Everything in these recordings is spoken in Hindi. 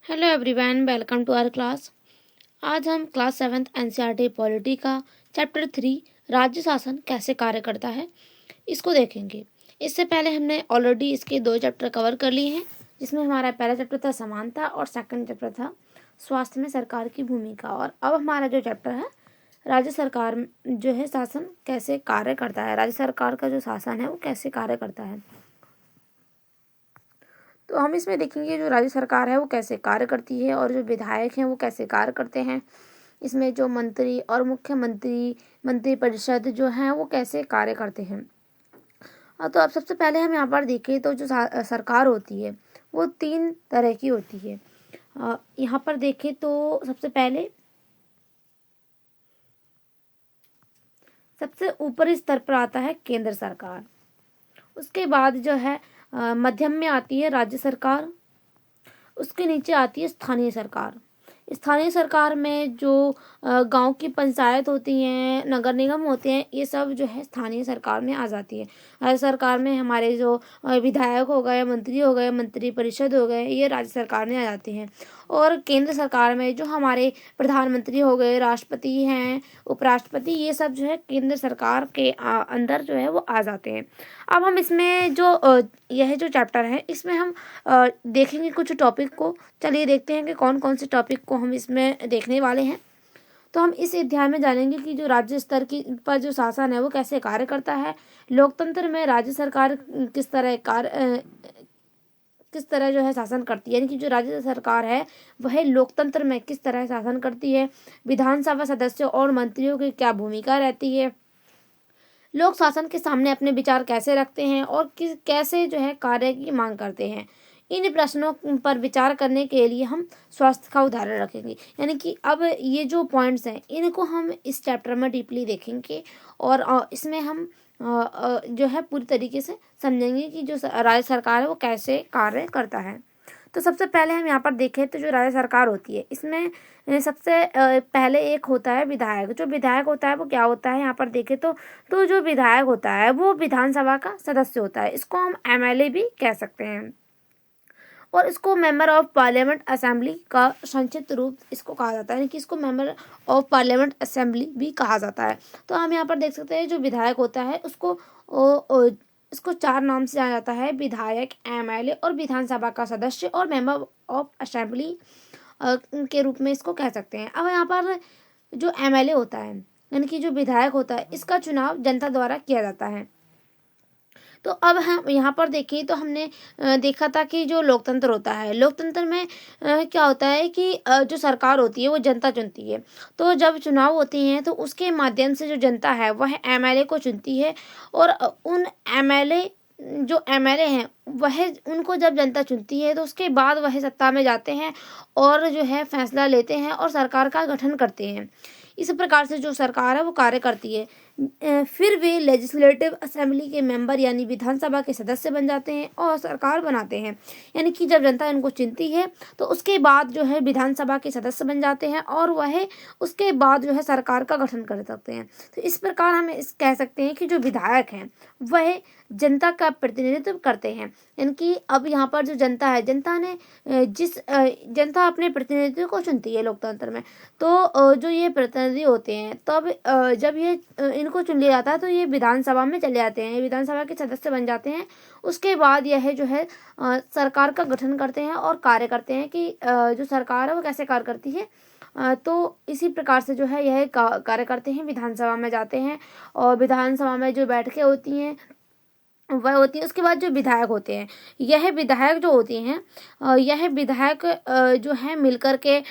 Hello everyone, welcome to our class. आज हम क्लास 7th एनसीईआरटी पॉलिटी का चैप्टर 3 राज्य शासन कैसे कार्य करता है इसको देखेंगे। इससे पहले हमने ऑलरेडी इसके 2 चैप्टर कवर कर लिए हैं, जिसमें हमारा पहला चैप्टर था समानता और सेकंड चैप्टर था स्वास्थ्य में सरकार की भूमिका। और अब हमारा जो चैप्टर है राज्य सरकार जो है शासन कैसे कार्य करता है, राज्य सरकार का जो शासन है वो कैसे कार्य करता है। तो हम इसमें देखेंगे जो राज्य सरकार है वो कैसे कार्य करती है और जो विधायक हैं वो कैसे कार्य करते हैं। इसमें जो मंत्री और मुख्यमंत्री, मंत्री परिषद जो है वो कैसे कार्य करते हैं। तो अब सबसे पहले हम यहाँ पर देखें तो जो सरकार होती है वो 3 तरह की होती है। यहाँ पर देखें तो सबसे ऊपरी स्तर पर आता है केंद्र सरकार। उसके बाद जो है मध्यम में आती है राज्य सरकार। उसके नीचे आती है स्थानीय सरकार। स्थानीय सरकार में जो गांव की पंचायत होती हैं, नगर निगम होते हैं, ये सब जो है स्थानीय सरकार में आ जाती है। राज्य सरकार में हमारे जो विधायक हो गए, मंत्री हो गए, मंत्री परिषद हो गए, ये राज्य सरकार में आ जाते हैं। और केंद्र सरकार में जो हमारे प्रधानमंत्री हो गए, राष्ट्रपति हैं, उपराष्ट्रपति, ये सब जो है केंद्र सरकार के अंदर जो है वो आ जाते हैं। अब हम इसमें जो यह जो चैप्टर है इसमें हम देखेंगे कुछ टॉपिक को। चलिए देखते हैं कि कौन कौन से टॉपिक को हम इसमें देखने वाले हैं। तो हम इस अध्याय में जानेंगे कि जो राज्य स्तर की पर जो शासन है वो कैसे कार्य करता है, लोकतंत्र में राज्य सरकार किस तरह जो है शासन करती है, यानी कि जो राज्य सरकार है वह लोकतंत्र में किस तरह शासन करती है, विधानसभा सदस्यों और मंत्रियों की क्या भूमिका रहती है, लोग शासन के सामने अपने विचार कैसे रखते हैं और कैसे जो है कार्य की मांग करते हैं। इन प्रश्नों पर विचार करने के लिए हम स्वास्थ्य का उदाहरण रखेंगे। यानी कि अब ये जो पॉइंट्स हैं इनको हम इस चैप्टर में डीपली देखेंगे और इसमें हम जो है पूरी तरीके से समझेंगे कि जो राज्य सरकार है वो कैसे कार्य करता है। तो सबसे पहले हम यहाँ पर देखें तो जो राज्य सरकार होती है इसमें सबसे पहले एक होता है विधायक। जो विधायक होता है वो क्या होता है, यहाँ पर देखें तो जो विधायक होता है वो विधानसभा का सदस्य होता है। इसको हम एमएलए भी कह सकते हैं और इसको मेंबर ऑफ पार्लियामेंट असेंबली का संक्षिप्त रूप इसको कहा जाता है, यानी कि इसको मेंबर ऑफ पार्लियामेंट असेंबली भी कहा जाता है। तो हम यहाँ पर देख सकते हैं जो विधायक होता है इसको 4 नाम से जाना जाता है: विधायक, एमएलए और विधानसभा का सदस्य और मेंबर ऑफ असेंबली के रूप में इसको कह सकते हैं। अब यहाँ पर जो एमएलए होता है यानी कि जो विधायक होता है इसका चुनाव जनता द्वारा किया जाता है। तो अब हम यहाँ पर देखें तो हमने देखा था कि जो लोकतंत्र होता है, लोकतंत्र में क्या होता है कि जो सरकार होती है वो जनता चुनती है। तो जब चुनाव होते हैं तो उसके माध्यम से जो जनता है वह एमएलए को चुनती है और उन एमएलए हैं वह उनको जब जनता चुनती है तो उसके बाद वह सत्ता में जाते हैं और जो है फैसला लेते हैं और सरकार का गठन करते हैं। इस प्रकार से जो सरकार है वो कार्य करती है। फिर वे लेजिस्लेटिव असेंबली के मेंबर यानी विधानसभा के सदस्य बन जाते हैं और सरकार बनाते हैं। यानी कि जब जनता इनको चुनती है तो उसके बाद जो है विधानसभा के सदस्य बन जाते हैं और वह उसके बाद जो है सरकार का गठन कर सकते हैं। तो इस प्रकार हम इस कह सकते हैं कि जो विधायक हैं वह जनता का प्रतिनिधित्व करते हैं। यानी कि अब यहाँ पर जो जनता है, जनता अपने प्रतिनिधित्व को चुनती है लोकतंत्र में। तो जो ये प्रतिनिधि होते हैं तब जब ये इनको चुन लिया जाता है तो ये विधानसभा में चले जाते हैं, विधानसभा के सदस्य बन जाते हैं। उसके बाद यह जो है सरकार का गठन करते हैं और कार्य करते हैं कि जो सरकार है वो कैसे कार्य करती है। तो इसी प्रकार से जो है यह कार्य करते हैं, विधानसभा में जाते हैं और विधानसभा में जो बैठकें होती हैं वह होती है। उसके बाद जो विधायक होते हैं, यह विधायक जो होते हैं यह विधायक जो है मिलकर के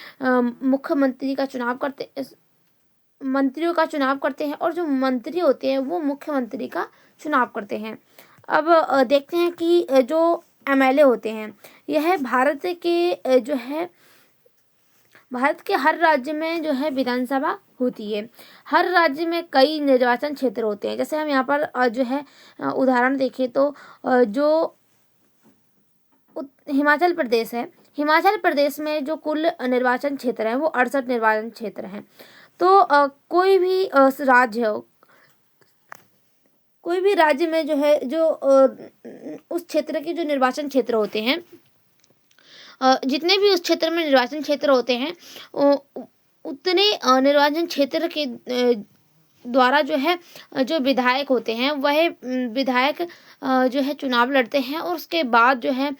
मुख्यमंत्री का चुनाव करते मंत्रियों का चुनाव करते हैं और जो मंत्री होते हैं वो मुख्यमंत्री का चुनाव करते हैं। अब देखते हैं कि जो एमएलए होते हैं यह भारत के हर राज्य में जो है विधानसभा होती है। हर राज्य में कई निर्वाचन क्षेत्र होते हैं। जैसे हम यहाँ पर जो है उदाहरण देखें तो जो हिमाचल प्रदेश है, हिमाचल प्रदेश में जो कुल निर्वाचन क्षेत्र है वो 68 निर्वाचन क्षेत्र हैं। तो कोई भी राज्य में जो है जो उस क्षेत्र के जो निर्वाचन क्षेत्र होते हैं जितने भी उस क्षेत्र में निर्वाचन क्षेत्र होते हैं उतने निर्वाचन क्षेत्र के द्वारा जो है जो विधायक होते हैं वह विधायक जो है चुनाव लड़ते हैं, और उसके बाद जो है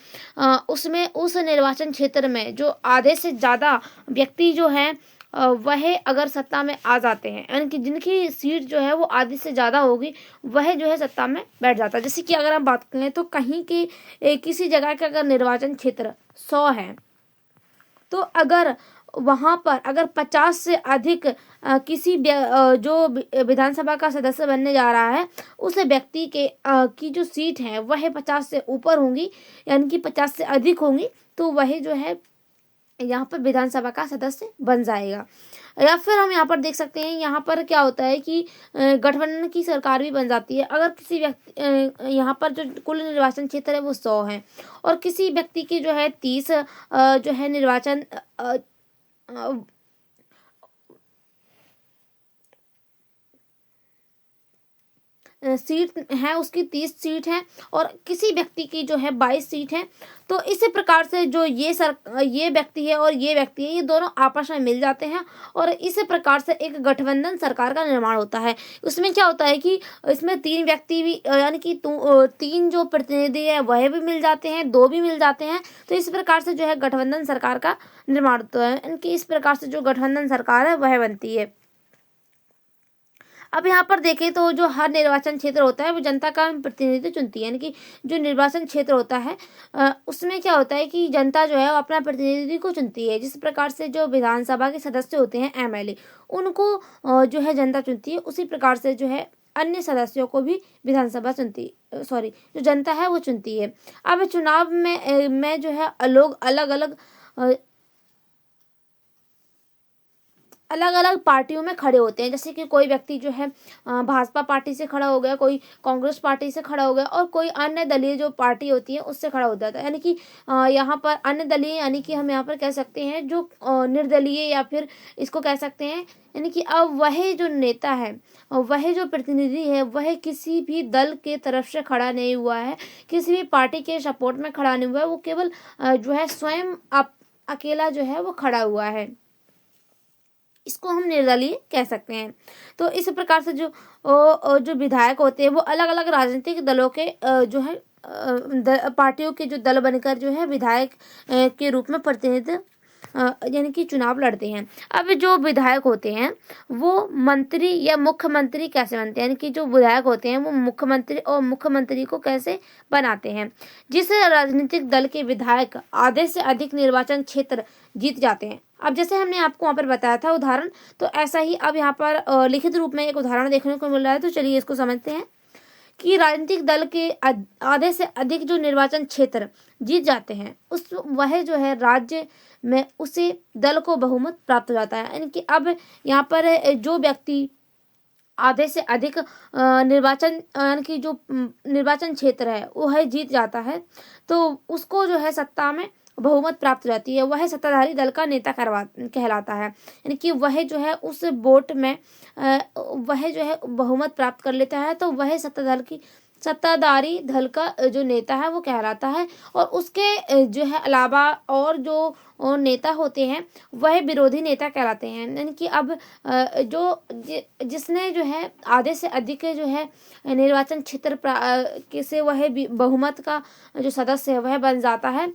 उसमें उस निर्वाचन क्षेत्र में जो आधे से ज़्यादा व्यक्ति जो हैं वह अगर सत्ता में आ जाते हैं, यानी कि जिनकी सीट जो है वो आधी से ज़्यादा होगी, वह जो है सत्ता में बैठ जाता है। जैसे कि अगर हम बात करें तो कहीं के किसी जगह का अगर निर्वाचन क्षेत्र 100 है, तो अगर वहाँ पर अगर 50 से अधिक किसी जो विधानसभा का सदस्य बनने जा रहा है उस व्यक्ति के की जो सीट है वह 50 से ऊपर होंगी, यानी कि 50 से अधिक होंगी, तो वह जो है यहाँ पर विधानसभा का सदस्य बन जाएगा। या फिर हम यहाँ पर देख सकते हैं, यहाँ पर क्या होता है कि गठबंधन की सरकार भी बन जाती है। अगर किसी व्यक्ति यहाँ पर जो कुल निर्वाचन क्षेत्र है वो 100 है, और किसी व्यक्ति की जो है 30 जो है निर्वाचन सीट है, उसकी 30 सीट है, और किसी व्यक्ति की जो है 22 सीट है, तो इसी प्रकार से जो ये व्यक्ति है और ये व्यक्ति है, ये दोनों आपस में मिल जाते हैं, और इसी प्रकार से एक गठबंधन सरकार का निर्माण होता है। उसमें क्या होता है कि इसमें 3 व्यक्ति भी यानी कि 3 जो प्रतिनिधि है वह भी मिल जाते हैं, 2 भी मिल जाते हैं, तो इस प्रकार से जो है गठबंधन सरकार का निर्माण होता है। इनकी इस प्रकार से जो गठबंधन सरकार है वह बनती है। अब यहाँ पर देखें तो जो हर निर्वाचन क्षेत्र होता है वो जनता का प्रतिनिधित्व चुनती है, यानी कि जो निर्वाचन क्षेत्र होता है उसमें क्या होता है कि जनता जो है वो अपना प्रतिनिधि को चुनती है। जिस प्रकार से जो विधानसभा के सदस्य होते हैं एमएलए, उनको जो है जनता चुनती है, उसी प्रकार से जो है अन्य सदस्यों को भी विधानसभा जो जनता है वो चुनती है। अब चुनाव में जो है लोग अलग अलग पार्टियों में खड़े होते हैं। जैसे कि कोई व्यक्ति जो है भाजपा पार्टी से खड़ा हो गया, कोई कांग्रेस पार्टी से खड़ा हो गया, और कोई अन्य दलीय जो पार्टी होती है उससे खड़ा हो जाता है। यानी कि यहाँ पर अन्य दलीय यानी कि हम यहाँ पर कह सकते हैं जो निर्दलीय, या फिर इसको कह सकते हैं यानी कि अब वह जो नेता है, वह जो प्रतिनिधि है, वह किसी भी दल के तरफ से खड़ा नहीं हुआ है, किसी भी पार्टी के सपोर्ट में खड़ा नहीं हुआ है, वो केवल जो है स्वयं अकेला जो है वो खड़ा हुआ है। इसको हम निर्दलीय कह सकते हैं। तो इस प्रकार से जो विधायक होते हैं वो अलग अलग राजनीतिक दलों के जो है पार्टियों के जो दल बनकर जो है विधायक के रूप में प्रतिनिधित्व यानी कि चुनाव लड़ते हैं। अब जो विधायक होते हैं वो मंत्री या मुख्यमंत्री कैसे बनते हैं, यानी कि जो विधायक होते हैं वो मुख्यमंत्री और मुख्यमंत्री को कैसे बनाते हैं। जिस राजनीतिक दल के विधायक आधे से अधिक निर्वाचन क्षेत्र जीत जाते हैं, अब जैसे हमने आपको वहाँ पर बताया था उदाहरण, तो ऐसा ही अब यहाँ पर लिखित रूप में एक उदाहरण देखने को मिल रहा है। तो चलिए इसको समझते हैं कि राजनीतिक दल के आधे से अधिक जो निर्वाचन क्षेत्र जीत जाते हैं वह जो है राज्य में उसी दल को बहुमत प्राप्त हो जाता है। यानी कि अब यहाँ पर जो व्यक्ति आधे से अधिक निर्वाचन यानी कि जो निर्वाचन क्षेत्र है वह जीत जाता है, तो उसको जो है सत्ता में बहुमत प्राप्त हो जाती है, वह सत्ताधारी दल का नेता कहलाता है। यानी कि वह जो है उस वोट में वह जो है बहुमत प्राप्त कर लेता है, तो वह सत्ताधारी दल का जो नेता है वो कहलाता है। और उसके जो है अलावा और जो नेता होते हैं वह विरोधी नेता कहलाते हैं। यानी कि अब जिसने जो है आधे से अधिक जो है निर्वाचन क्षेत्र से वह बहुमत का जो सदस्य है वह बन जाता है,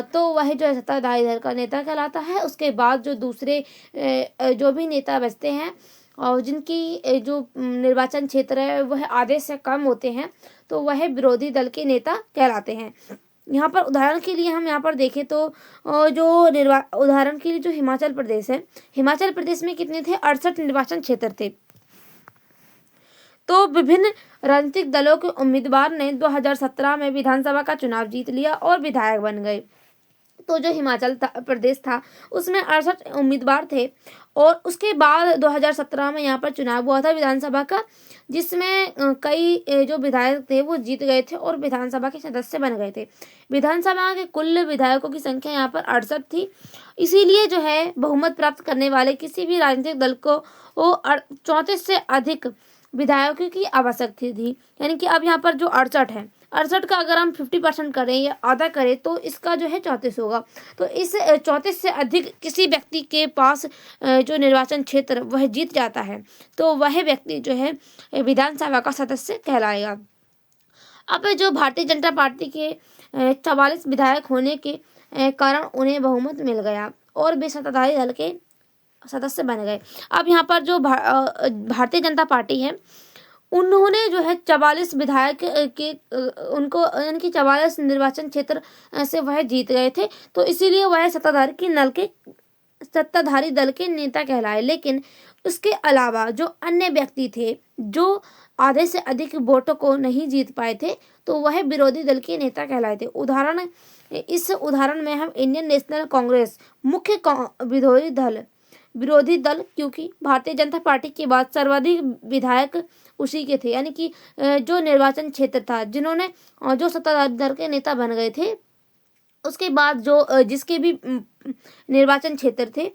तो वह जो है सत्ताधारी दल का नेता कहलाता है। उसके बाद जो दूसरे जो भी नेता बचते हैं और जिनकी जो निर्वाचन क्षेत्र है वह आधे से कम होते हैं, तो वह विरोधी दल के नेता कहलाते हैं। यहाँ पर उदाहरण के लिए हम यहाँ पर देखें तो उदाहरण के लिए जो हिमाचल प्रदेश है, हिमाचल प्रदेश में कितने थे, 68 निर्वाचन क्षेत्र थे। तो विभिन्न राजनीतिक दलों के उम्मीदवार ने 2017 में विधानसभा का चुनाव जीत लिया और विधायक बन गए। तो जो हिमाचल प्रदेश था उसमें 68 उम्मीदवार थे, और उसके बाद 2017 में यहाँ पर चुनाव हुआ था विधानसभा का, जिसमें कई जो विधायक थे वो जीत गए थे और विधानसभा के सदस्य बन गए थे। विधानसभा के कुल विधायकों की संख्या यहाँ पर 68 थी। इसीलिए जो है बहुमत प्राप्त करने वाले किसी भी राजनीतिक दल को 34 से अधिक विधायकों की आवश्यकता थी। यानी कि अब यहाँ पर जो 68 है, 68 का अगर हम 50% करें या आधा करें तो इसका जो है 34 होगा। तो इस 34 से अधिक किसी व्यक्ति के पास जो निर्वाचन क्षेत्र वह जीत जाता है तो वह व्यक्ति जो है विधानसभा का सदस्य कहलाएगा। अब जो भारतीय जनता पार्टी के 44 विधायक होने के कारण उन्हें बहुमत मिल गया और वे सत्ताधारी दल के सदस्य बन गए। अब यहाँ पर जो भारतीय जनता पार्टी है उन्होंने जो है 44 विधायक के उनको इनकी 44 निर्वाचन क्षेत्र से वह जीत गए थे, तो इसीलिए वह सत्ताधारी दल के नेता कहलाए। लेकिन उसके अलावा जो अन्य व्यक्ति थे जो आधे से अधिक वोटों को नहीं जीत पाए थे तो वह विरोधी दल के नेता कहलाए थे। इस उदाहरण में हम इंडियन नेशनल कांग्रेस मुख्य विरोधी दल क्योंकि भारतीय जनता पार्टी के बाद सर्वाधिक विधायक उसी के थे, यानी कि जो निर्वाचन क्षेत्र था जिन्होंने जो सत्ताधारी दल के नेता बन गए थे उसके बाद जो जिसके भी निर्वाचन क्षेत्र थे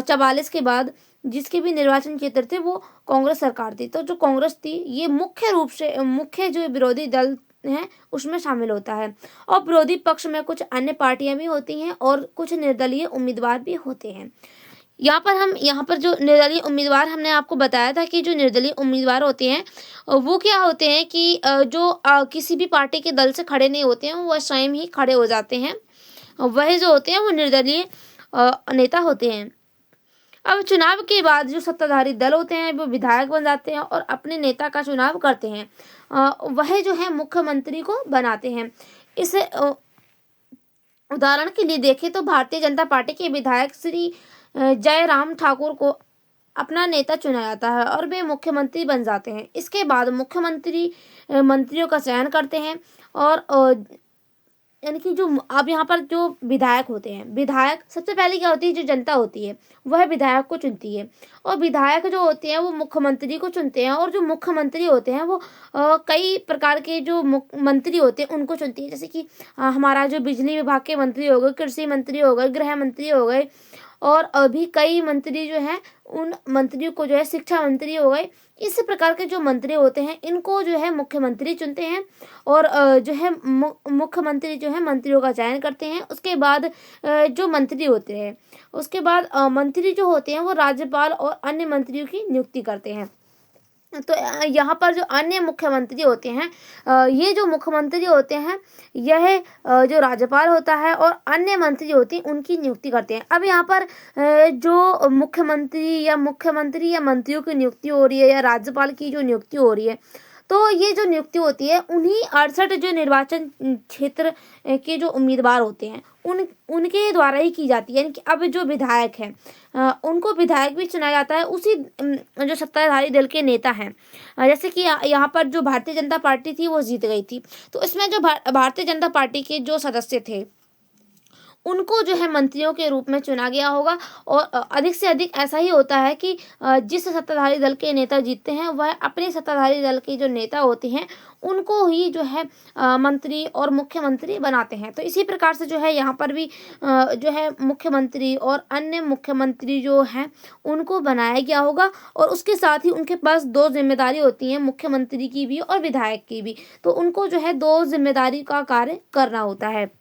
44 के बाद जिसके भी निर्वाचन क्षेत्र थे वो कांग्रेस सरकार थी। तो जो कांग्रेस थी ये मुख्य जो विरोधी दल है उसमें शामिल होता है और विरोधी पक्ष में कुछ अन्य पार्टियां भी होती हैं और कुछ निर्दलीय उम्मीदवार भी होते हैं। यहाँ पर जो निर्दलीय उम्मीदवार हमने आपको बताया था कि जो निर्दलीय उम्मीदवार होते हैं वो क्या होते हैं कि जो किसी भी पार्टी के दल से खड़े नहीं होते हैं, वह स्वयं ही खड़े हो जाते हैं। वह जो होते हैं वो निर्दलीय नेता होते हैं। अब चुनाव के बाद जो सत्ताधारी दल होते हैं वो विधायक बन जाते हैं और अपने नेता का चुनाव करते हैं। वह जो है मुख्यमंत्री को बनाते हैं। इस उदाहरण के लिए देखें तो भारतीय जनता पार्टी के विधायक श्री जयराम ठाकुर को अपना नेता चुना जाता है और वे मुख्यमंत्री बन जाते हैं। इसके बाद मुख्यमंत्री मंत्रियों का चयन करते हैं और यानी कि जो अब यहाँ पर जो विधायक होते हैं, विधायक सबसे पहले क्या होती है, जो जनता होती है वह विधायक को चुनती है और विधायक जो होते हैं वो मुख्यमंत्री को चुनते हैं और जो मुख्यमंत्री होते हैं वो कई प्रकार के जो मंत्री होते हैं उनको चुनती है। जैसे कि हमारा जो बिजली विभाग के मंत्री हो गए, कृषि मंत्री हो गए, गृह मंत्री हो गए और अभी कई मंत्री जो हैं उन मंत्रियों को जो है शिक्षा मंत्री हो गए। इस प्रकार के जो मंत्री होते हैं इनको जो है मुख्यमंत्री चुनते हैं और जो है मुख्यमंत्री जो है मंत्रियों का चयन करते हैं। उसके बाद जो मंत्री होते हैं उसके बाद मंत्री जो होते हैं वो राज्यपाल और अन्य मंत्रियों की नियुक्ति करते हैं। तो यहाँ पर जो अन्य मुख्यमंत्री होते हैं ये जो मुख्यमंत्री होते हैं यह जो राज्यपाल होता है और अन्य मंत्री होते हैं उनकी नियुक्ति करते हैं। अब यहाँ पर जो मुख्यमंत्री या मंत्रियों की नियुक्ति हो रही है या राज्यपाल की जो नियुक्ति हो रही है तो ये जो नियुक्ति होती है उन्हीं 68 जो निर्वाचन क्षेत्र के जो उम्मीदवार होते हैं उनके द्वारा ही की जाती है। यानी कि अब जो विधायक हैं उनको विधायक भी चुना जाता है उसी जो सत्ताधारी दल के नेता हैं। जैसे कि यहाँ पर जो भारतीय जनता पार्टी थी वो जीत गई थी तो इसमें जो भारतीय जनता पार्टी के जो सदस्य थे उनको जो है मंत्रियों के रूप में चुना गया होगा और अधिक से अधिक ऐसा ही होता है कि जिस सत्ताधारी दल के नेता जीतते हैं वह अपने सत्ताधारी दल के जो नेता होते हैं उनको ही जो है मंत्री और मुख्यमंत्री बनाते हैं। तो इसी प्रकार से जो है यहाँ पर भी जो है मुख्यमंत्री और अन्य मुख्यमंत्री जो हैं उनको बनाया गया होगा और उसके साथ ही उनके पास 2 जिम्मेदारी होती हैं, मुख्यमंत्री की भी और विधायक की भी। तो उनको जो है 2 जिम्मेदारी का कार्य करना होता है।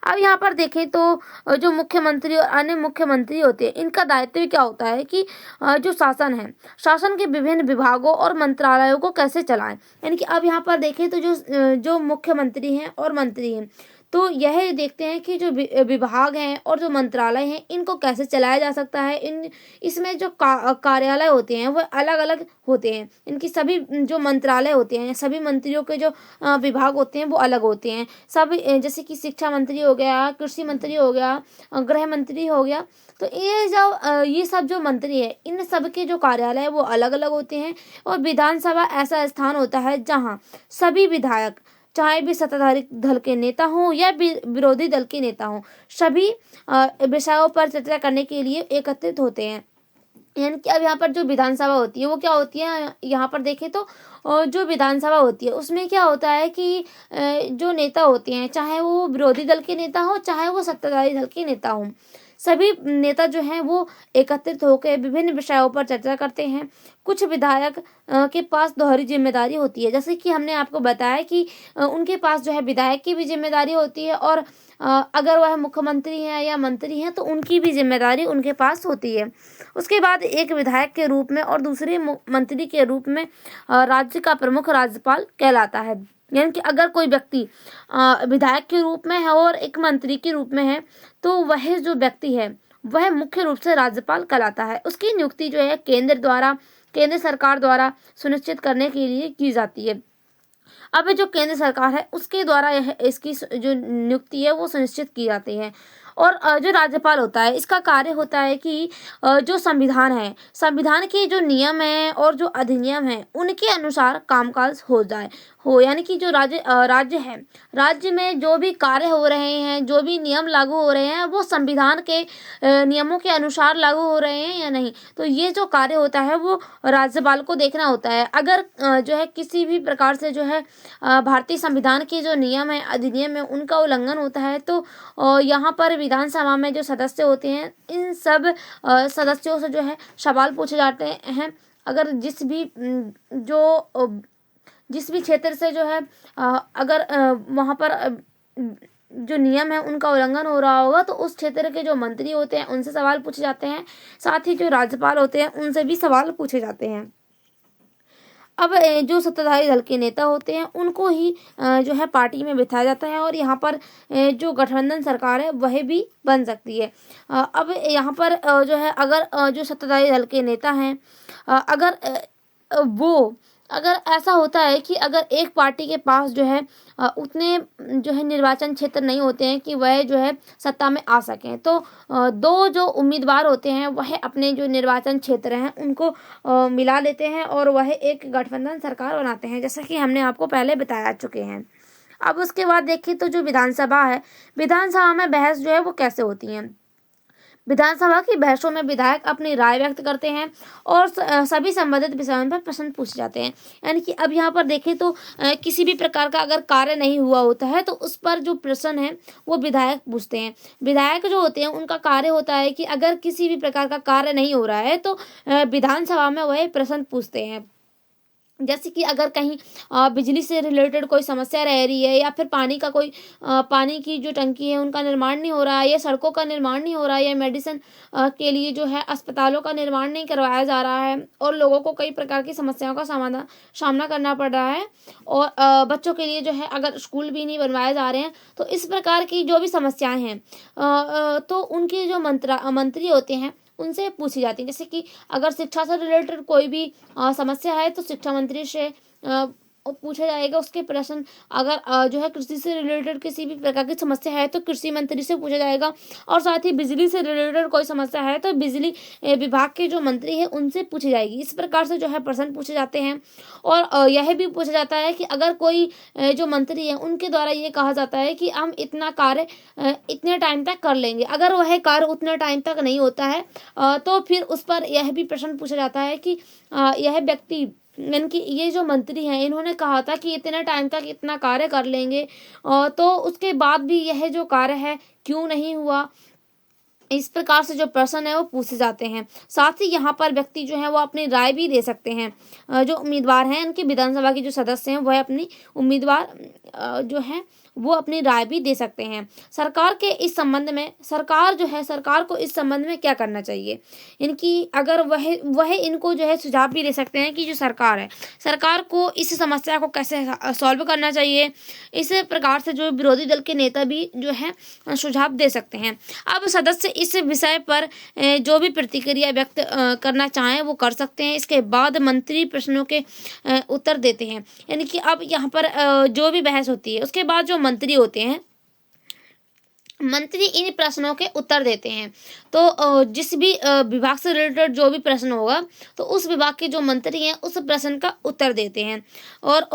अब यहाँ पर देखें तो जो मुख्यमंत्री और अन्य मुख्यमंत्री होते हैं इनका दायित्व क्या होता है कि जो शासन है, शासन के विभिन्न विभागों और मंत्रालयों को कैसे चलाएं। यानी कि अब यहाँ पर देखें तो जो मुख्यमंत्री हैं और मंत्री हैं तो यह देखते हैं कि जो विभाग हैं और जो मंत्रालय हैं इनको कैसे चलाया जा सकता है। इसमें जो कार्यालय होते हैं वह अलग अलग होते हैं। इनकी सभी जो मंत्रालय होते हैं, सभी मंत्रियों के जो विभाग होते हैं वो अलग होते हैं। सब जैसे कि शिक्षा मंत्री हो गया, कृषि मंत्री हो गया, गृह मंत्री हो गया, तो ये सब जो मंत्री है इन सब के जो कार्यालय है वो अलग अलग होते हैं। और विधानसभा ऐसा स्थान होता है जहाँ सभी विधायक, चाहे भी सत्ताधारी दल के नेता हों या विरोधी दल के नेता हों, सभी विषयों पर चर्चा करने के लिए एकत्रित होते हैं। यानी कि अब यहाँ पर जो विधानसभा होती है वो क्या होती है, यहाँ पर देखें तो जो विधानसभा होती है उसमें क्या होता है कि जो नेता होते हैं चाहे वो विरोधी दल के नेता हो चाहे वो सत्ताधारी दल के नेता हों, सभी नेता जो हैं वो एकत्रित होकर विभिन्न विषयों पर चर्चा करते हैं। कुछ विधायक के पास दोहरी जिम्मेदारी होती है, जैसे कि हमने आपको बताया कि उनके पास जो है विधायक की भी जिम्मेदारी होती है और अगर वह मुख्यमंत्री हैं या मंत्री हैं तो उनकी भी जिम्मेदारी उनके पास होती है। उसके बाद एक विधायक के रूप में और दूसरे मंत्री के रूप में राज्य का प्रमुख राज्यपाल कहलाता है। यानी कि अगर कोई व्यक्ति विधायक के रूप में है और एक मंत्री के रूप में है तो वह जो व्यक्ति है वह मुख्य रूप से राज्यपाल कहलाता है। उसकी नियुक्ति जो है केंद्र सरकार द्वारा सुनिश्चित करने के लिए की जाती है। अब जो केंद्र सरकार है उसके द्वारा यह इसकी जो नियुक्ति है वो सुनिश्चित की जाती है। और जो राज्यपाल होता है इसका कार्य होता है कि जो संविधान के जो नियम हैं और जो अधिनियम हैं उनके अनुसार कामकाज हो यानी कि जो राज्य में जो भी कार्य हो रहे हैं, जो भी नियम लागू हो रहे हैं वो संविधान के नियमों के अनुसार लागू हो रहे हैं या नहीं। तो ये जो कार्य होता है वो राज्यपाल को देखना होता है। अगर जो है किसी भी प्रकार से जो है भारतीय संविधान के जो नियम है, अधिनियम है, उनका उल्लंघन होता है तो यहाँ पर विधानसभा में जो सदस्य होते हैं इन सब सदस्यों से जो है सवाल पूछे जाते हैं। अगर जिस भी क्षेत्र से जो है अगर वहाँ पर जो नियम है उनका उल्लंघन हो रहा होगा तो उस क्षेत्र के जो मंत्री होते हैं उनसे सवाल पूछे जाते हैं। साथ ही जो राज्यपाल होते हैं उनसे भी सवाल पूछे जाते हैं। अब जो सत्ताधारी दल के नेता होते हैं उनको ही जो है पार्टी में बिठाया जाता है और यहाँ पर जो गठबंधन सरकार है वह भी बन सकती है। अब यहाँ पर जो है अगर जो सत्ताधारी दल के नेता हैं अगर ऐसा होता है कि अगर एक पार्टी के पास जो है उतने जो है निर्वाचन क्षेत्र नहीं होते हैं कि वह जो है सत्ता में आ सकें तो दो जो उम्मीदवार होते हैं वह अपने जो निर्वाचन क्षेत्र हैं उनको मिला लेते हैं और वह एक गठबंधन सरकार बनाते हैं, जैसा कि हमने आपको पहले बताया चुके हैं। अब उसके बाद देखिए तो जो विधानसभा है, विधानसभा में बहस जो है वो कैसे होती है। विधानसभा की बहसों में विधायक अपनी राय व्यक्त करते हैं और सभी संबंधित विषयों पर प्रश्न पूछे जाते हैं। यानी कि अब यहाँ पर देखें तो किसी भी प्रकार का अगर कार्य नहीं हुआ होता है तो उस पर जो प्रश्न है वो विधायक पूछते हैं। विधायक जो होते हैं उनका कार्य होता है कि अगर किसी भी प्रकार का कार्य नहीं हो रहा है तो विधानसभा में वह प्रश्न पूछते हैं। जैसे कि अगर कहीं बिजली से रिलेटेड कोई समस्या रह रही है या फिर पानी की जो टंकी है उनका निर्माण नहीं हो रहा है या सड़कों का निर्माण नहीं हो रहा है या मेडिसिन के लिए जो है अस्पतालों का निर्माण नहीं करवाया जा रहा है और लोगों को कई प्रकार की समस्याओं का सामना करना पड़ रहा है और बच्चों के लिए जो है अगर स्कूल भी नहीं बनवाए जा रहे हैं तो इस प्रकार की जो भी समस्याएं हैं तो उनके जो मंत्री होते हैं उनसे पूछी जाती है। जैसे कि अगर शिक्षा से रिलेटेड कोई भी समस्या है तो शिक्षा मंत्री से पूछा जाएगा उसके प्रश्न। अगर जो है कृषि से रिलेटेड किसी भी प्रकार की समस्या है तो कृषि मंत्री से पूछा जाएगा और साथ ही बिजली से रिलेटेड कोई समस्या है तो बिजली विभाग के जो मंत्री है उनसे पूछी जाएगी। इस प्रकार से जो है प्रश्न पूछे जाते हैं और यह भी पूछा जाता है कि अगर कोई जो मंत्री है उनके द्वारा ये कहा जाता है कि हम इतना कार्य इतने टाइम तक कर लेंगे, अगर वह कार्य उतने टाइम तक नहीं होता है तो फिर उस पर यह भी प्रश्न पूछा जाता है कि यह व्यक्ति यानी कि ये जो मंत्री हैं इन्होंने कहा था कि इतने टाइम तक इतना कार्य कर लेंगे तो उसके बाद भी यह जो कार्य है क्यों नहीं हुआ। इस प्रकार से जो प्रश्न है वो पूछे जाते हैं। साथ ही यहाँ पर व्यक्ति जो है वो अपनी राय भी दे सकते हैं। जो उम्मीदवार हैं उनकी विधानसभा के जो सदस्य हैं वह अपनी उम्मीदवार जो है वो अपनी राय भी दे सकते हैं। सरकार को इस संबंध में क्या करना चाहिए, इनकी अगर वह इनको जो है सुझाव भी दे सकते हैं कि जो सरकार को इस समस्या को कैसे सॉल्व करना चाहिए। इस प्रकार से जो विरोधी दल के नेता भी जो है सुझाव दे सकते हैं। अब सदस्य इस विषय पर जो भी प्रतिक्रिया व्यक्त करना चाहें वो कर सकते हैं। इसके बाद मंत्री प्रश्नों के उत्तर देते हैं। यानी कि अब यहाँ पर जो भी बहस होती है उसके बाद जो मंत्री होते हैं मंत्री इन प्रश्नों के उत्तर देते हैं। तो जिस भी विभाग से रिलेटेड जो भी प्रश्न होगा तो उस विभाग के जो मंत्री हैं उस प्रश्न का उत्तर देते हैं और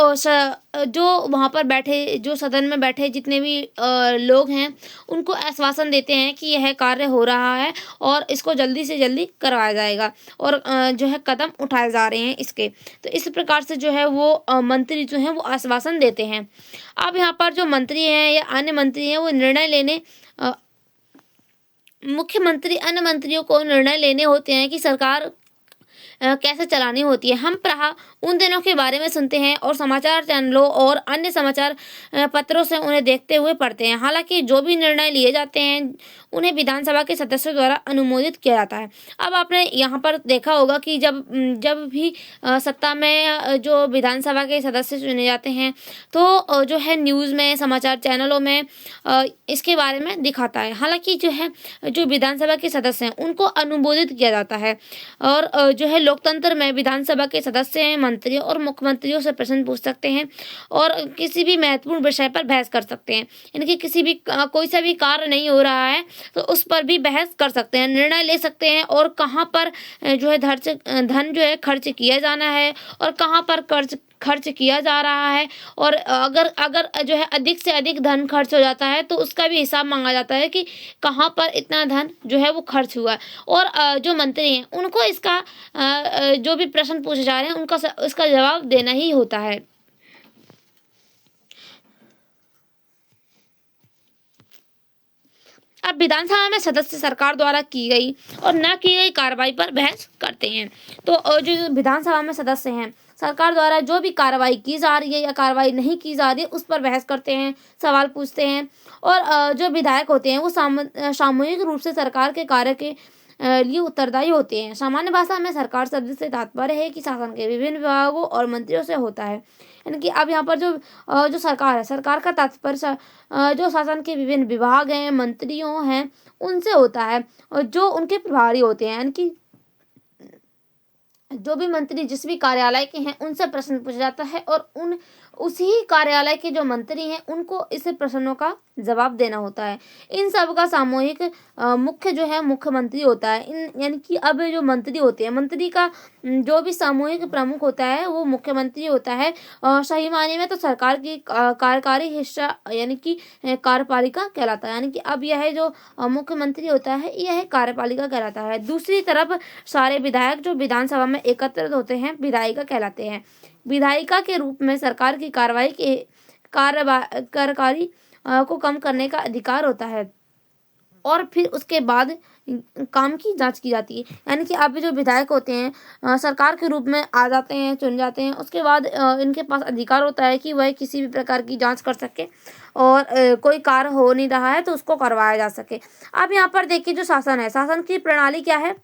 जो वहाँ पर बैठे जो सदन में बैठे जितने भी लोग हैं उनको आश्वासन देते हैं कि यह कार्य हो रहा है और इसको जल्दी से जल्दी करवाया जाएगा और जो है कदम उठाए जा रहे हैं इसके। तो इस प्रकार से जो है वो मंत्री जो हैं वो आश्वासन देते हैं। अब यहाँ पर जो मंत्री हैं या अन्य मंत्री हैं वो मुख्यमंत्री अन्य मंत्रियों को निर्णय लेने होते हैं कि सरकार कैसे चलानी होती है। हम प्रायः उन दिनों के बारे में सुनते हैं और समाचार चैनलों और अन्य समाचार पत्रों से उन्हें देखते हुए पढ़ते हैं। हालांकि जो भी निर्णय लिए जाते हैं उन्हें विधानसभा के सदस्यों द्वारा अनुमोदित किया जाता है। अब आपने यहाँ पर देखा होगा कि जब जब भी सत्ता में जो विधानसभा के सदस्य चुने जाते हैं तो जो है न्यूज़ में, समाचार चैनलों में इसके बारे में दिखाता है। हालांकि जो है जो विधानसभा के सदस्य हैं उनको अनुमोदित किया जाता है और जो है लोकतंत्र में विधानसभा के सदस्य मंत्रियों और मुख्यमंत्रियों से प्रश्न पूछ सकते हैं और किसी भी महत्वपूर्ण विषय पर बहस कर सकते हैं। इनकी किसी भी कोई सा भी कार्य नहीं हो रहा है तो उस पर भी बहस कर सकते हैं, निर्णय ले सकते हैं और कहाँ पर जो है धन जो है खर्च किया जाना है और कहाँ पर खर्च किया जा रहा है और अगर अगर जो है अधिक से अधिक धन खर्च हो जाता है तो उसका भी हिसाब मांगा जाता है कि कहाँ पर इतना धन जो है वो खर्च हुआ है। और जो मंत्री हैं उनको इसका जो भी प्रश्न पूछे जा रहे हैं उनका इसका जवाब देना ही होता है। अब विधानसभा में सदस्य सरकार द्वारा की गई और न की गई कार्रवाई पर बहस करते हैं। तो जो विधानसभा में सदस्य हैं सरकार द्वारा जो भी कार्रवाई की जा रही है या कार्रवाई नहीं की जा रही है उस पर बहस करते हैं, सवाल पूछते हैं और जो विधायक होते हैं वो सामूहिक रूप से सरकार के कार्य के लिए उत्तरदायी होते हैं। सामान्य भाषा में सरकार शब्द से तात्पर्य है कि शासन के विभिन्न विभागों और मंत्रियों से होता है। यानी कि अब यहाँ पर जो सरकार है, सरकार का तात्पर्य जो शासन के विभिन्न विभाग हैं, मंत्रियों हैं उनसे होता है और जो उनके प्रभारी होते हैं। यानी कि जो भी मंत्री जिस भी कार्यालय के हैं उनसे प्रश्न पूछा जाता है और उसी कार्यालय के जो मंत्री हैं उनको इस प्रश्नों का जवाब देना होता है। इन सब का सामूहिक मुख्य जो है मुख्यमंत्री होता है। यानी कि अब जो मंत्री होते हैं, मंत्री का जो भी सामूहिक प्रमुख होता है वो मुख्यमंत्री होता है। सही मायने में तो सरकार की कार्यकारी हिस्सा यानी कि कार्यपालिका कहलाता है। यानी कि अब यह जो मुख्यमंत्री होता है यह कार्यपालिका कहलाता है। दूसरी तरफ सारे विधायक जो विधानसभा में एकत्रित होते हैं विधायिका कहलाते हैं। विधायिका के रूप में सरकार की कार्रवाई के कार्यकारी को कम करने का अधिकार होता है और फिर उसके बाद काम की जांच की जाती है। यानी कि अब जो विधायक होते हैं सरकार के रूप में आ जाते हैं, चुन जाते हैं, उसके बाद इनके पास अधिकार होता है कि वह किसी भी प्रकार की जांच कर सके और कोई कार्य हो नहीं रहा है तो उसको करवाया जा सके। अब यहाँ पर देखिए जो शासन है, शासन की प्रणाली क्या है,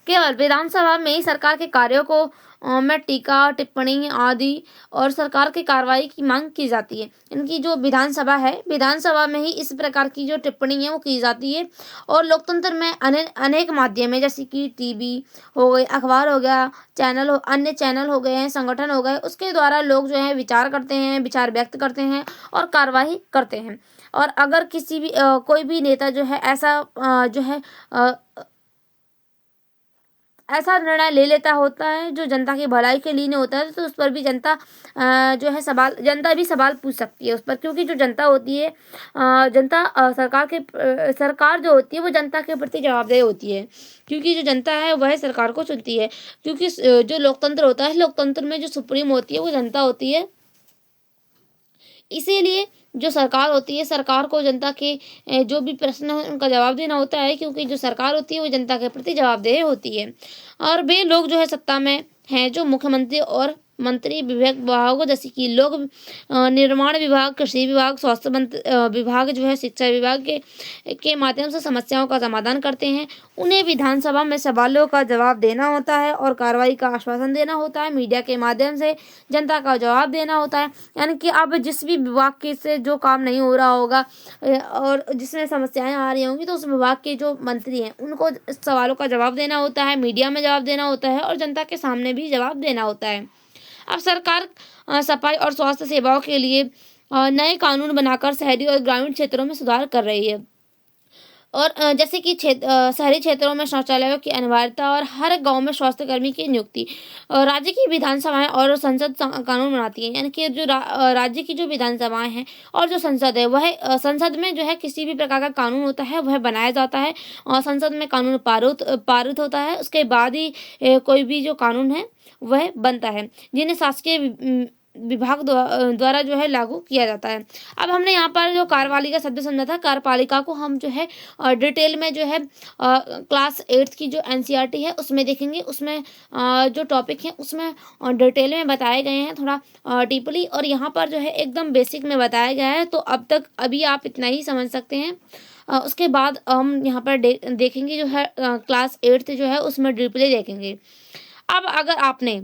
केवल विधानसभा में ही सरकार के कार्यों को में टीका टिप्पणी आदि और सरकार की कार्रवाई की मांग की जाती है। इनकी जो विधानसभा है, विधानसभा में ही इस प्रकार की जो टिप्पणी है वो की जाती है और लोकतंत्र में अनेक माध्यम है जैसे कि टीवी हो गई, अखबार हो गया, चैनल हो, अन्य चैनल हो गए हैं, संगठन हो गए, उसके द्वारा लोग जो है विचार करते हैं, विचार व्यक्त करते हैं और कार्रवाई करते हैं। और अगर किसी भी कोई भी नेता जो है ऐसा निर्णय ले लेता होता है जो जनता की भलाई के लिए नहीं होता है तो उस पर भी जनता जनता भी सवाल पूछ सकती है उस पर, क्योंकि जो जनता होती है सरकार जो होती है वो जनता के प्रति जवाबदेह होती है, क्योंकि जो जनता है वह सरकार को चुनती है। क्योंकि जो लोकतंत्र होता है, लोकतंत्र में जो सुप्रीम होती है वो जनता होती है। इसीलिए जो सरकार होती है, सरकार को जनता के जो भी प्रश्न है उनका जवाब देना होता है, क्योंकि जो सरकार होती है वो जनता के प्रति जवाबदेह होती है। और वे लोग जो है सत्ता में हैं जो मुख्यमंत्री और मंत्री विभागों जैसे कि लोक निर्माण विभाग, कृषि विभाग, स्वास्थ्य विभाग जो है, शिक्षा विभाग के माध्यम से समस्याओं का समाधान करते हैं। उन्हें विधानसभा में सवालों का जवाब देना होता है और कार्रवाई का आश्वासन देना होता है। मीडिया के माध्यम से जनता का जवाब देना होता है। यानी कि अब जिस भी विभाग के से जो काम नहीं हो रहा होगा और जिसमें समस्याएं आ रही होंगी तो उस विभाग के जो मंत्री हैं उनको सवालों का जवाब देना होता है, मीडिया में जवाब देना होता है और जनता के सामने भी जवाब देना होता है। अब सरकार सफाई और स्वास्थ्य सेवाओं के लिए नए कानून बनाकर शहरी और ग्रामीण क्षेत्रों में सुधार कर रही है। और जैसे कि शहरी क्षेत्रों में शौचालयों की अनिवार्यता और हर गांव में स्वास्थ्य कर्मी की नियुक्ति। राज्य की विधानसभाएं और संसद कानून बनाती है। यानी कि जो राज्य की जो विधानसभाएं हैं और जो संसद है वह संसद में जो है किसी भी प्रकार का कानून होता है वह बनाया जाता है और संसद में कानून पारित होता है। उसके बाद ही कोई भी जो कानून है वह बनता है, जिन्हें विभाग द्वारा जो है लागू किया जाता है। अब हमने यहाँ पर जो कार्यपालिका शब्द समझा था, कार्यपालिका को हम जो है डिटेल में जो है क्लास 8 की जो एनसीईआरटी है उसमें देखेंगे। उसमें जो टॉपिक है उसमें डिटेल में बताए गए हैं, थोड़ा डीपली, और यहाँ पर जो है एकदम बेसिक में बताया गया है। तो अब तक अभी आप इतना ही समझ सकते हैं। उसके बाद हम यहाँ पर देखेंगे जो है क्लास 8 जो है उसमें डीपली देखेंगे। अब अगर आपने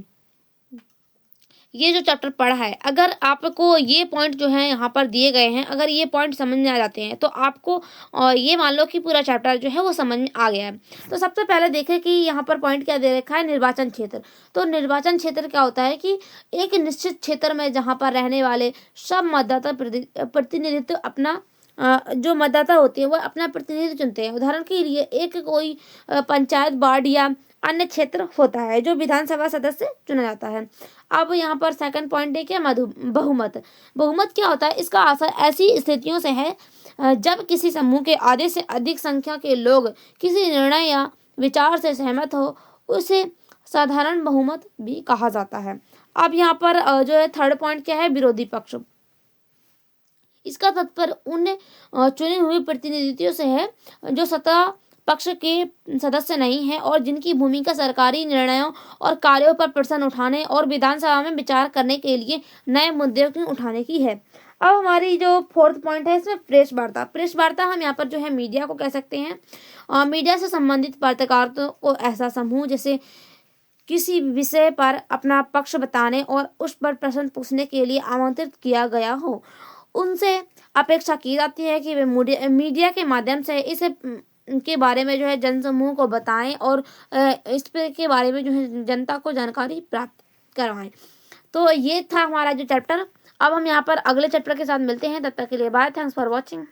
ये जो चैप्टर पढ़ा है, अगर आपको ये पॉइंट जो है यहाँ पर दिए गए हैं, अगर ये पॉइंट समझ में आ जाते हैं तो आपको ये मान लो कि पूरा चैप्टर जो है वो समझ में आ गया है। तो सबसे पहले देखें कि यहाँ पर पॉइंट क्या दे रखा है, निर्वाचन क्षेत्र। तो निर्वाचन क्षेत्र क्या होता है कि एक निश्चित क्षेत्र में जहाँ पर रहने वाले सब मतदाता प्रतिनिधित्व अपना जो मतदाता होते हैं वो अपना प्रतिनिधि चुनते हैं। उदाहरण के लिए एक कोई पंचायत वार्ड या अन्य क्षेत्र होता है जो विधानसभा सदस्य चुना जाता है। अब यहाँ पर सेकंड पॉइंट है क्या, बहुमत। बहुमत क्या होता है, इसका असर ऐसी स्थितियों से है जब किसी समूह के आधे से अधिक संख्या के लोग किसी निर्णय या विचार से सहमत हो, उसे साधारण बहुमत भी कहा जाता है। अब यहाँ पर जो है थर्ड पॉइंट क्या है, विरोधी पक्ष। इसका तात्पर्य उन चुने हुए प्रतिनिधियों से है जो सत्ता पक्ष के सदस्य नहीं है और जिनकी भूमिका सरकारी निर्णयों और कार्यों पर प्रश्न उठाने और विधानसभा में विचार करने के लिए नए मुद्दों की उठाने की है। अब हमारी जो फोर्थ पॉइंट है इसमें प्रेस वार्ता। प्रेस वार्ता हम यहाँ पर जो है मीडिया को कह सकते हैं। मीडिया से संबंधित पत्रकारों को ऐसा समूह जैसे किसी विषय पर अपना पक्ष बताने और उस पर प्रश्न पूछने के लिए आमंत्रित किया गया हो, उनसे अपेक्षा की जाती है कि वे मीडिया के माध्यम से इसे के बारे में जो है जनसमूह को बताएं और इस पे के बारे में जो है जनता को जानकारी प्राप्त करवाएं। तो ये था हमारा जो चैप्टर। अब हम यहाँ पर अगले चैप्टर के साथ मिलते हैं, तब तक के लिए बाय, थैंक्स फॉर वॉचिंग।